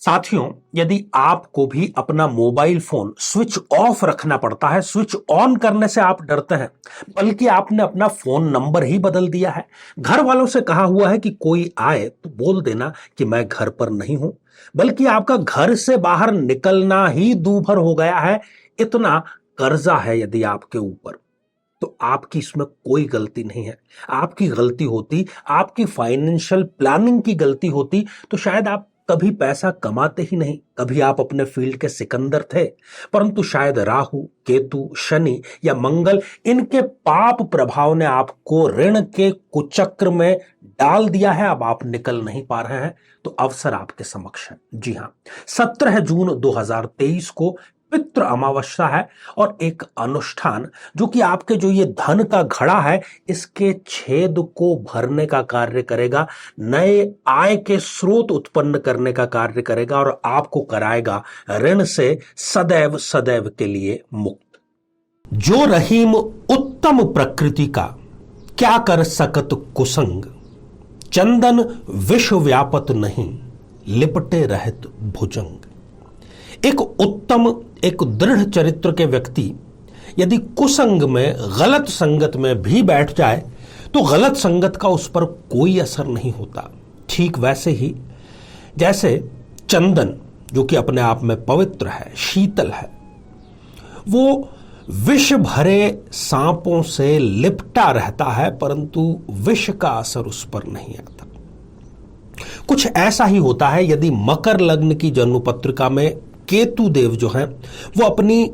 साथियों, यदि आपको भी अपना मोबाइल फोन स्विच ऑफ रखना पड़ता है, स्विच ऑन करने से आप डरते हैं, बल्कि आपने अपना फोन नंबर ही बदल दिया है, घर वालों से कहा हुआ है कि कोई आए तो बोल देना कि मैं घर पर नहीं हूं, बल्कि आपका घर से बाहर निकलना ही दूभर हो गया है, इतना कर्जा है यदि आपके ऊपर, तो आपकी इसमें कोई गलती नहीं है। आपकी गलती होती, आपकी फाइनेंशियल प्लानिंग की गलती होती, तो शायद आप कभी पैसा कमाते ही नहीं, कभी आप अपने फील्ड के सिकंदर थे। परंतु शायद राहु, केतु, शनि या मंगल, इनके पाप प्रभाव ने आपको ऋण के कुचक्र में डाल दिया है। अब आप निकल नहीं पा रहे हैं, तो अवसर आपके समक्ष है। जी हां, 17 जून 2023 को पितृ अमावस्या है और एक अनुष्ठान जो कि आपके जो ये धन का घड़ा है, इसके छेद को भरने का कार्य करेगा, नए आय के स्रोत उत्पन्न करने का कार्य करेगा और आपको कराएगा ऋण से सदैव सदैव के लिए मुक्त। जो रहीम उत्तम प्रकृति का, क्या कर सकत कुसंग, चंदन विश्व व्यापत नहीं, लिपटे रहत भुजंग। एक उत्तम, एक दृढ़ चरित्र के व्यक्ति यदि कुसंग में, गलत संगत में भी बैठ जाए तो गलत संगत का उस पर कोई असर नहीं होता। ठीक वैसे ही जैसे चंदन, जो कि अपने आप में पवित्र है, शीतल है, वो विष भरे सांपों से लिपटा रहता है, परंतु विष का असर उस पर नहीं आता। कुछ ऐसा ही होता है यदि मकर लग्न की जन्म पत्रिका में केतु देव जो हैं वो अपनी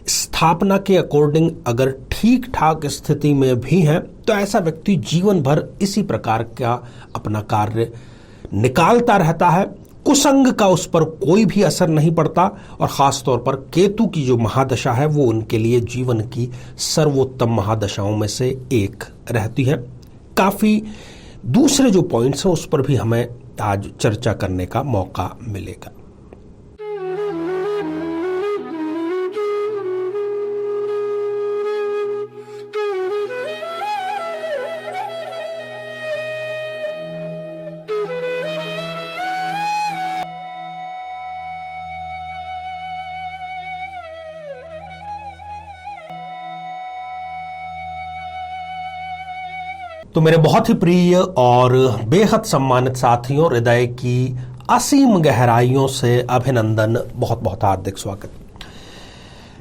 स्थापना के अकॉर्डिंग अगर ठीक ठाक स्थिति में भी हैं, तो ऐसा व्यक्ति जीवन भर इसी प्रकार का अपना कार्य निकालता रहता है। कुसंग का उस पर कोई भी असर नहीं पड़ता और खास तौर पर केतु की जो महादशा है वो उनके लिए जीवन की सर्वोत्तम महादशाओं में से एक रहती है। काफी दूसरे जो पॉइंट्स हैं उस पर भी हमें आज चर्चा करने का मौका मिलेगा। तो मेरे बहुत ही प्रिय और बेहद सम्मानित साथियों, हृदय की असीम गहराइयों से अभिनंदन, बहुत बहुत हार्दिक स्वागत।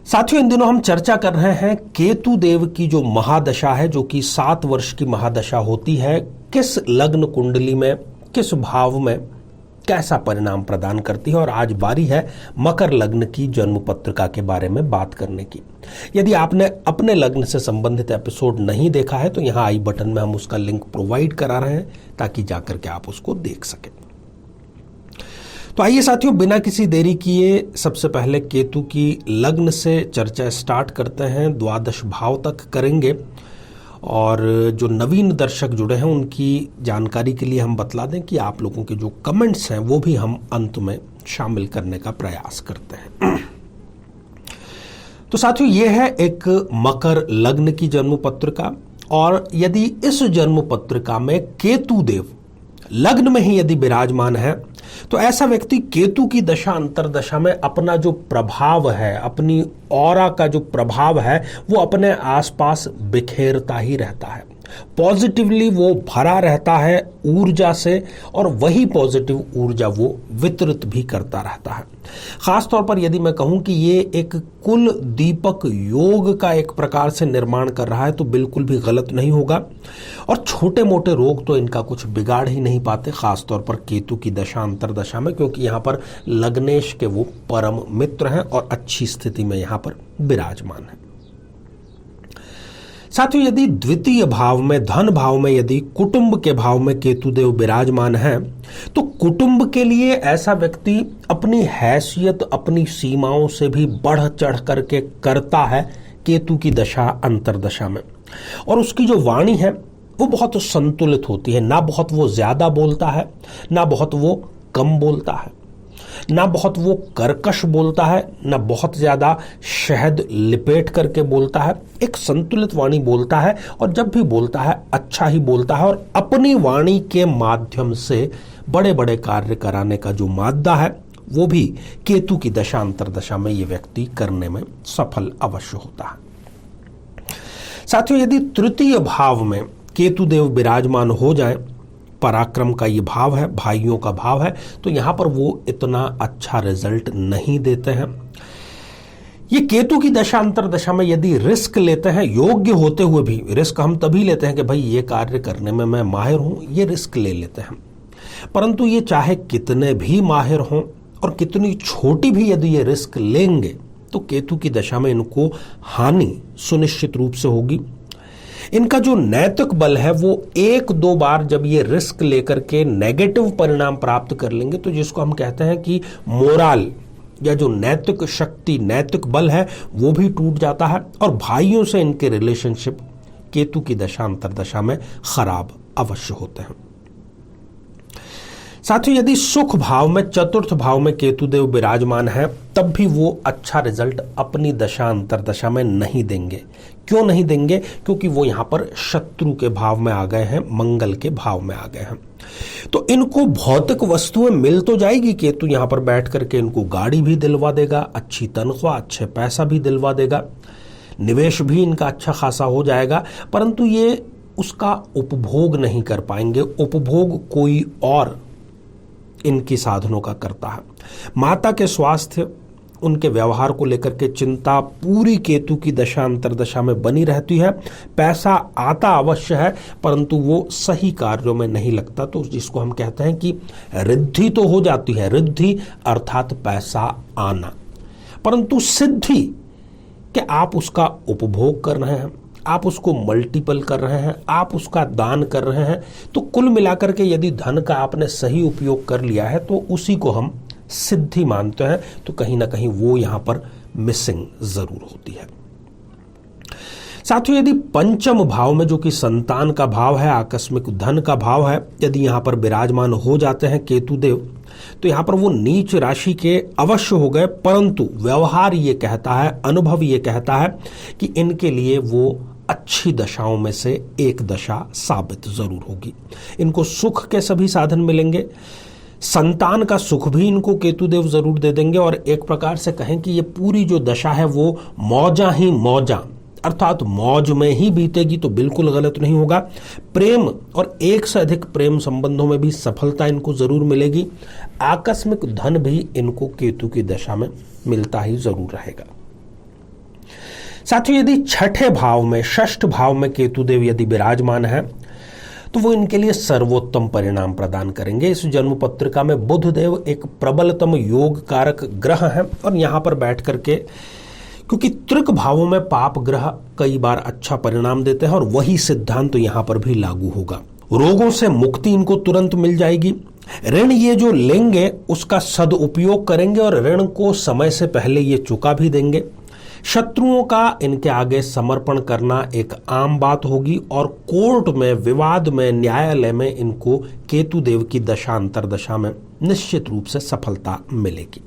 साथियों, इन दिनों हम चर्चा कर रहे हैं केतु देव की जो महादशा है, जो कि 7 वर्ष की महादशा होती है, किस लग्न कुंडली में, किस भाव में कैसा परिणाम प्रदान करती है। और आज बारी है मकर लग्न की जन्म पत्रिका के बारे में बात करने की। यदि आपने अपने लग्न से संबंधित एपिसोड नहीं देखा है तो यहां आई बटन में हम उसका लिंक प्रोवाइड करा रहे हैं ताकि जाकर के आप उसको देख सकें। तो आइए साथियों, बिना किसी देरी किए सबसे पहले केतु की लग्न से चर्चा स्टार्ट करते हैं। द्वादश भाव तक करेंगे और जो नवीन दर्शक जुड़े हैं उनकी जानकारी के लिए हम बतला दें कि आप लोगों के जो कमेंट्स हैं वो भी हम अंत में शामिल करने का प्रयास करते हैं। तो साथियों, ये है एक मकर लग्न की जन्म पत्रिका और यदि इस जन्म पत्रिका में केतु देव लग्न में ही यदि विराजमान है तो ऐसा व्यक्ति केतु की दशा अंतरदशा में अपना जो प्रभाव है, अपनी ऑरा का जो प्रभाव है, वो अपने आसपास बिखेरता ही रहता है। पॉजिटिवली वो भरा रहता है ऊर्जा से और वही पॉजिटिव ऊर्जा वो वितरित भी करता रहता है। खास तौर पर यदि मैं कहूं कि ये एक कुल दीपक योग का एक प्रकार से निर्माण कर रहा है तो बिल्कुल भी गलत नहीं होगा और छोटे मोटे रोग तो इनका कुछ बिगाड़ ही नहीं पाते, खास तौर पर केतु की दशा अंतरदशा में, क्योंकि यहाँ पर लग्नेश के वो परम मित्र हैं और अच्छी स्थिति में यहाँ पर विराजमान है। साथियों, यदि द्वितीय भाव में, धन भाव में, यदि कुटुंब के भाव में केतुदेव विराजमान है तो कुटुंब के लिए ऐसा व्यक्ति अपनी हैसियत, अपनी सीमाओं से भी बढ़ चढ़ करके करता है केतु की दशा अंतरदशा में। और उसकी जो वाणी है वो बहुत संतुलित होती है, ना बहुत वो ज्यादा बोलता है, ना बहुत वो कम बोलता है, ना बहुत वो कर्कश बोलता है, ना बहुत ज्यादा शहद लिपेट करके बोलता है। एक संतुलित वाणी बोलता है और जब भी बोलता है अच्छा ही बोलता है और अपनी वाणी के माध्यम से बड़े बड़े कार्य कराने का जो मादा है वो भी केतु की दशा अंतर्दशा में ये व्यक्ति करने में सफल अवश्य होता है। साथियों, यदि तृतीय भाव में केतु देव विराजमान हो जाए, पराक्रम का ये भाव है, भाइयों का भाव है, तो यहां पर वो इतना अच्छा रिजल्ट नहीं देते हैं। ये केतु की दशा अंतर्दशा में यदि रिस्क लेते हैं, योग्य होते हुए भी रिस्क हम तभी लेते हैं कि भाई ये कार्य करने में मैं माहिर हूं, ये रिस्क ले लेते हैं। परंतु ये चाहे कितने भी माहिर हों और कितनी छोटी भी यदि ये रिस्क लेंगे, तो केतु की दशा में इनको हानि सुनिश्चित रूप से होगी। इनका जो नैतिक बल है वो एक दो बार जब ये रिस्क लेकर के नेगेटिव परिणाम प्राप्त कर लेंगे, तो जिसको हम कहते हैं कि मोरल या जो नैतिक शक्ति, नैतिक बल है, वो भी टूट जाता है और भाइयों से इनके रिलेशनशिप केतु की दशा अंतर्दशा में खराब अवश्य होते हैं। साथियों, यदि सुख भाव में, चतुर्थ भाव में केतु देव विराजमान है, तब भी वो अच्छा रिजल्ट अपनी दशा अंतर्दशा में नहीं देंगे। क्यों नहीं देंगे? क्योंकि वो यहां पर शत्रु के भाव में आ गए हैं, मंगल के भाव में आ गए हैं। तो इनको भौतिक वस्तुएं मिल तो जाएगी, केतु यहां पर बैठ करके इनको गाड़ी भी दिलवा देगा, अच्छी तनख्वाह, अच्छे पैसा भी दिलवा देगा, निवेश भी इनका अच्छा खासा हो जाएगा, परंतु ये उसका उपभोग नहीं कर पाएंगे। उपभोग कोई और इनकी साधनों का करता है। माता के स्वास्थ्य, उनके व्यवहार को लेकर के चिंता पूरी केतु की दशा अंतर्दशा में बनी रहती है। पैसा आता अवश्य है, परंतु वो सही कार्यों में नहीं लगता, तो जिसको हम कहते हैं कि रिद्धि तो हो जाती है, रिद्धि अर्थात पैसा आना, परंतु सिद्धि कि आप उसका उपभोग कर रहे हैं, आप उसको मल्टीपल कर रहे हैं, आप उसका दान कर रहे हैं। तो कुल मिलाकर के यदि धन का आपने सही उपयोग कर लिया है, तो उसी को हम सिद्धि मानते हैं। तो कहीं ना कहीं वो यहां पर मिसिंग जरूर होती है। साथियों, यदि पंचम भाव में, जो कि संतान का भाव है, आकस्मिक धन का भाव है, यदि यहां पर विराजमान हो जाते हैं केतु देव, तो यहां पर वो नीच राशि के अवश्य हो गए, परंतु व्यवहार ये कहता है, अनुभव ये कहता है कि इनके लिए वो अच्छी दशाओं में से एक दशा साबित जरूर होगी। इनको सुख के सभी साधन मिलेंगे, संतान का सुख भी इनको केतुदेव जरूर दे देंगे, और एक प्रकार से कहें कि ये पूरी जो दशा है वो मौजा ही मौजा, अर्थात मौज में ही बीतेगी, तो बिल्कुल गलत नहीं होगा। प्रेम और एक से अधिक प्रेम संबंधों में भी सफलता इनको जरूर मिलेगी। आकस्मिक धन भी इनको केतु की दशा में मिलता ही जरूर रहेगा। साथियों, यदि छठे भाव में, षष्ठ भाव में केतुदेव यदि विराजमान है, तो वो इनके लिए सर्वोत्तम परिणाम प्रदान करेंगे। इस जन्म पत्रिका में बुध देव एक प्रबलतम योग कारक ग्रह है, और यहां पर बैठ करके, क्योंकि त्रिक भावों में पाप ग्रह कई बार अच्छा परिणाम देते हैं, और वही सिद्धांत तो यहां पर भी लागू होगा। रोगों से मुक्ति इनको तुरंत मिल जाएगी। ऋण ये जो लेंगे उसका सदुपयोग करेंगे, और ऋण को समय से पहले ये चुका भी देंगे। शत्रुओं का इनके आगे समर्पण करना एक आम बात होगी, और कोर्ट में, विवाद में, न्यायालय में इनको केतुदेव की दशा अंतर्दशा में निश्चित रूप से सफलता मिलेगी।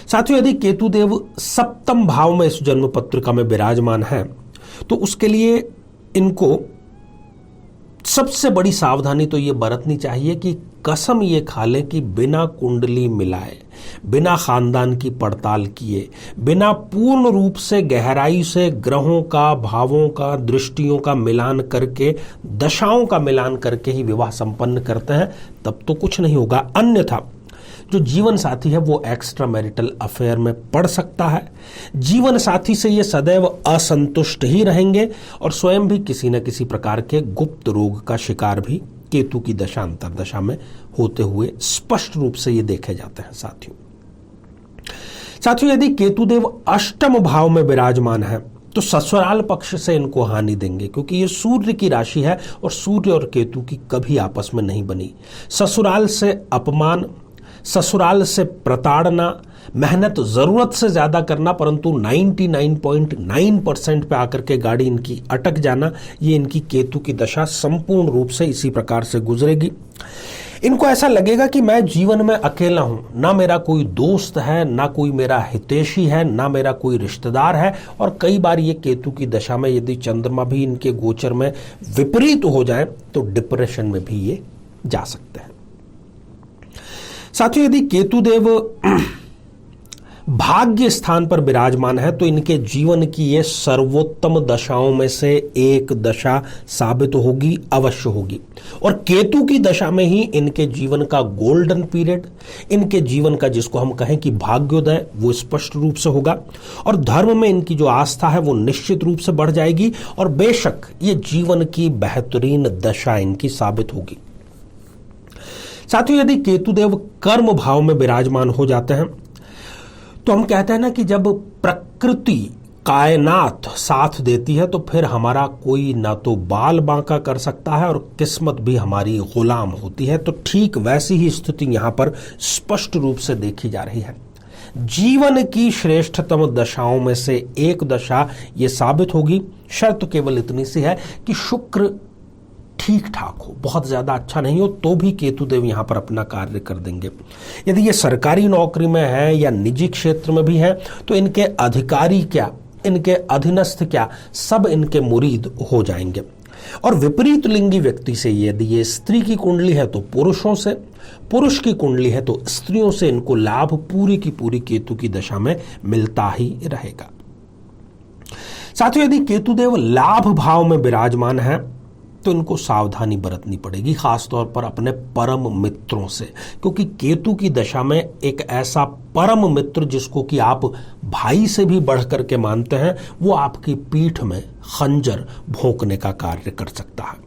साथियों, यदि केतुदेव सप्तम भाव में इस जन्म पत्रिका में विराजमान है, तो उसके लिए इनको सबसे बड़ी सावधानी तो ये बरतनी चाहिए कि कसम ये खा लें कि बिना कुंडली मिलाए, बिना खानदान की पड़ताल किए, बिना पूर्ण रूप से गहराई से ग्रहों का, भावों का, दृष्टियों का मिलान करके, दशाओं का मिलान करके ही विवाह संपन्न करते हैं, तब तो कुछ नहीं होगा। अन्यथा जो जीवन साथी है वो एक्स्ट्रा मैरिटल अफेयर में पड़ सकता है। जीवन साथी से ये सदैव असंतुष्ट ही रहेंगे, और स्वयं भी किसी न किसी प्रकार के गुप्त रोग का शिकार भी केतु की दशा अंतर्दशा में होते हुए स्पष्ट रूप से ये देखे जाते हैं। साथियों, यदि केतुदेव अष्टम भाव में विराजमान है, तो ससुराल पक्ष से इनको हानि देंगे, क्योंकि ये सूर्य की राशि है, और सूर्य और केतु की कभी आपस में नहीं बनी। ससुराल से अपमान, ससुराल से प्रताड़ना, मेहनत जरूरत से ज्यादा करना, परंतु 99.9% पे आकर के गाड़ी इनकी अटक जाना, ये इनकी केतु की दशा संपूर्ण रूप से इसी प्रकार से गुजरेगी। इनको ऐसा लगेगा कि मैं जीवन में अकेला हूं, ना मेरा कोई दोस्त है, ना कोई मेरा हितैषी है, ना मेरा कोई रिश्तेदार है, और कई बार ये केतु की दशा में यदि चंद्रमा भी इनके गोचर में विपरीत हो जाए, तो डिप्रेशन में भी ये जा सकते हैं। साथियों, यदि केतुदेव भाग्य स्थान पर विराजमान है तो इनके जीवन की ये सर्वोत्तम दशाओं में से एक दशा साबित होगी, अवश्य होगी। और केतु की दशा में ही इनके जीवन का गोल्डन पीरियड, इनके जीवन का जिसको हम कहें कि भाग्योदय, वो स्पष्ट रूप से होगा। और धर्म में इनकी जो आस्था है वो निश्चित रूप से बढ़ जाएगी और बेशक ये जीवन की बेहतरीन दशा इनकी साबित होगी। साथियों, यदि केतुदेव कर्म भाव में विराजमान हो जाते हैं तो हम कहते हैं ना कि जब प्रकृति कायनात साथ देती है तो फिर हमारा कोई ना तो बाल बांका कर सकता है और किस्मत भी हमारी गुलाम होती है। तो ठीक वैसी ही स्थिति यहां पर स्पष्ट रूप से देखी जा रही है। जीवन की श्रेष्ठतम दशाओं में से एक दशा ये साबित होगी। शर्त केवल इतनी सी है कि शुक्र ठीक ठाक हो, बहुत ज्यादा अच्छा नहीं हो, तो भी केतुदेव यहां पर अपना कार्य कर देंगे। यदि ये सरकारी नौकरी में है या निजी क्षेत्र में भी है तो इनके अधिकारी क्या, इनके अधीनस्थ क्या, सब इनके मुरीद हो जाएंगे। और विपरीत लिंगी व्यक्ति से यदि ये स्त्री की कुंडली है तो पुरुषों से, पुरुष की कुंडली है तो स्त्रियों से इनको लाभ पूरी की पूरी केतु की दशा में मिलता ही रहेगा। साथियों, यदि केतुदेव लाभ भाव में विराजमान है तो इनको सावधानी बरतनी पड़ेगी, खासतौर पर अपने परम मित्रों से, क्योंकि केतु की दशा में एक ऐसा परम मित्र जिसको कि आप भाई से भी बढ़ करके मानते हैं, वो आपकी पीठ में खंजर भोंकने का कार्य कर सकता है।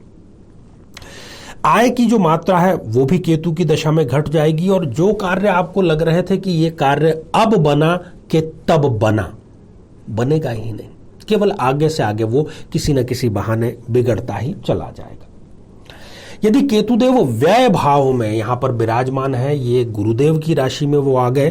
आय की जो मात्रा है वो भी केतु की दशा में घट जाएगी और जो कार्य आपको लग रहे थे कि ये कार्य अब बना कि तब बना, बनेगा ही नहीं, केवल आगे से आगे वो किसी न किसी बहाने बिगड़ता ही चला जाएगा। यदि केतुदेव व्यय भाव में यहां पर विराजमान है, ये गुरुदेव की राशि में वो आ गए,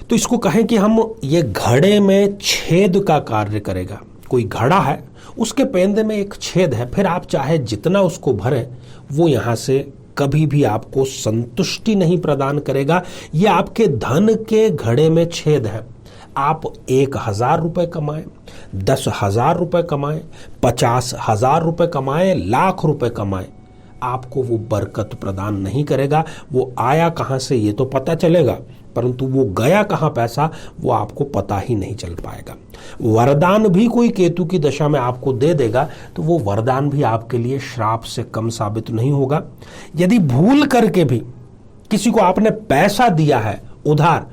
तो इसको कहें कि हम ये घड़े में छेद का कार्य करेगा। कोई घड़ा है, उसके पेंदे में एक छेद है, फिर आप चाहे जितना उसको भरें वो यहां से कभी भी आपको संतुष्टि नहीं प्रदान करेगा। ये आपके धन के घड़े में छेद है। आप 1,000 रुपए कमाएं, 10,000 रुपए कमाएं, 50,000 रुपए कमाएं, लाख रुपए कमाएं, आपको वो बरकत प्रदान नहीं करेगा। वो आया कहां से ये तो पता चलेगा, परंतु वो गया कहां पैसा वो आपको पता ही नहीं चल पाएगा। वरदान भी कोई केतु की दशा में आपको दे देगा तो वो वरदान भी आपके लिए श्राप से कम साबित नहीं होगा। यदि भूल करके भी किसी को आपने पैसा दिया है उधार,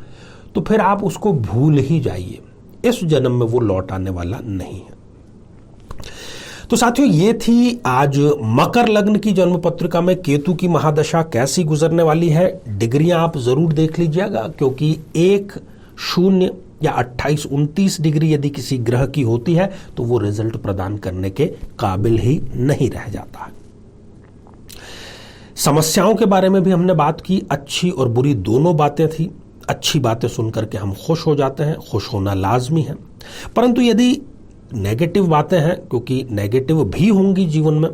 तो फिर आप उसको भूल ही जाइए, इस जन्म में वो लौट आने वाला नहीं है। तो साथियों, ये थी आज मकर लग्न की जन्म पत्रिका में केतु की महादशा कैसी गुजरने वाली है। डिग्रियां आप जरूर देख लीजिएगा, क्योंकि 1, 0 या 28, 29 डिग्री यदि किसी ग्रह की होती है तो वो रिजल्ट प्रदान करने के काबिल ही नहीं रह जाता है। समस्याओं के बारे में भी हमने बात की, अच्छी और बुरी दोनों बातें थी। अच्छी बातें सुनकर के हम खुश हो जाते हैं, खुश होना लाजमी है, परंतु यदि नेगेटिव बातें हैं, क्योंकि नेगेटिव भी होंगी जीवन में,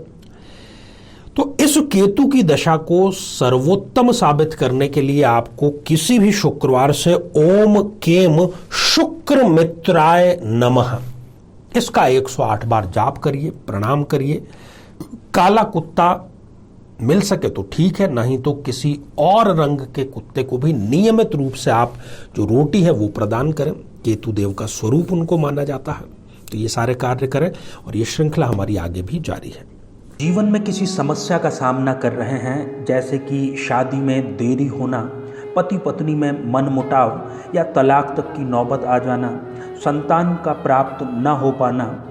तो इस केतु की दशा को सर्वोत्तम साबित करने के लिए आपको किसी भी शुक्रवार से ओम केम शुक्र मित्राय नमः इसका 108 बार जाप करिए, प्रणाम करिए। काला कुत्ता मिल सके तो ठीक है, नहीं तो किसी और रंग के कुत्ते को भी नियमित रूप से आप जो रोटी है वो प्रदान करें। केतु देव का स्वरूप उनको माना जाता है, तो ये सारे कार्य करें और ये श्रृंखला हमारी आगे भी जारी है। जीवन में किसी समस्या का सामना कर रहे हैं, जैसे कि शादी में देरी होना, पति पत्नी में मनमुटाव या तलाक तक की नौबत आ जाना, संतान का प्राप्त न हो पाना,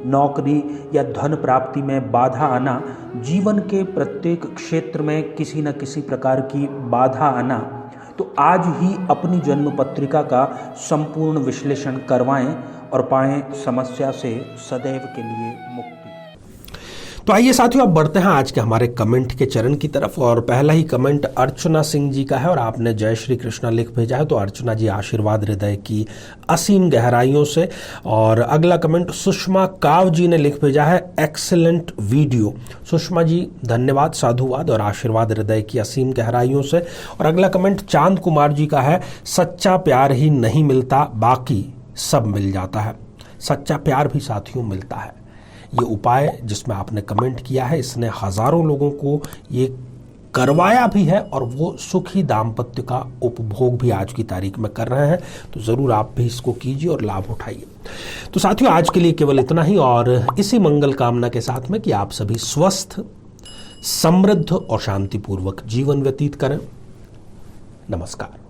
नौकरी या धन प्राप्ति में बाधा आना, जीवन के प्रत्येक क्षेत्र में किसी न किसी प्रकार की बाधा आना, तो आज ही अपनी जन्म पत्रिका का संपूर्ण विश्लेषण करवाएं और पाएं समस्या से सदैव के लिए मुक्ति। तो आइए साथियों, अब बढ़ते हैं आज के हमारे कमेंट के चरण की तरफ। और पहला ही कमेंट अर्चना सिंह जी का है और आपने जय श्री कृष्णा लिख भेजा है। तो अर्चना जी, आशीर्वाद हृदय की असीम गहराइयों से। और अगला कमेंट सुषमा काव जी ने लिख भेजा है, एक्सीलेंट वीडियो। सुषमा जी धन्यवाद, साधुवाद और आशीर्वाद हृदय की असीम गहराइयों से। और अगला कमेंट चांद कुमार जी का है, सच्चा प्यार ही नहीं मिलता, बाकी सब मिल जाता है। सच्चा प्यार भी साथियों मिलता है। ये उपाय जिसमें आपने कमेंट किया है, इसने हजारों लोगों को ये करवाया भी है और वो सुखी दाम्पत्य का उपभोग भी आज की तारीख में कर रहे हैं। तो जरूर आप भी इसको कीजिए और लाभ उठाइए। तो साथियों, आज के लिए केवल इतना ही, और इसी मंगल कामना के साथ में कि आप सभी स्वस्थ, समृद्ध और शांतिपूर्वक जीवन व्यतीत करें। नमस्कार।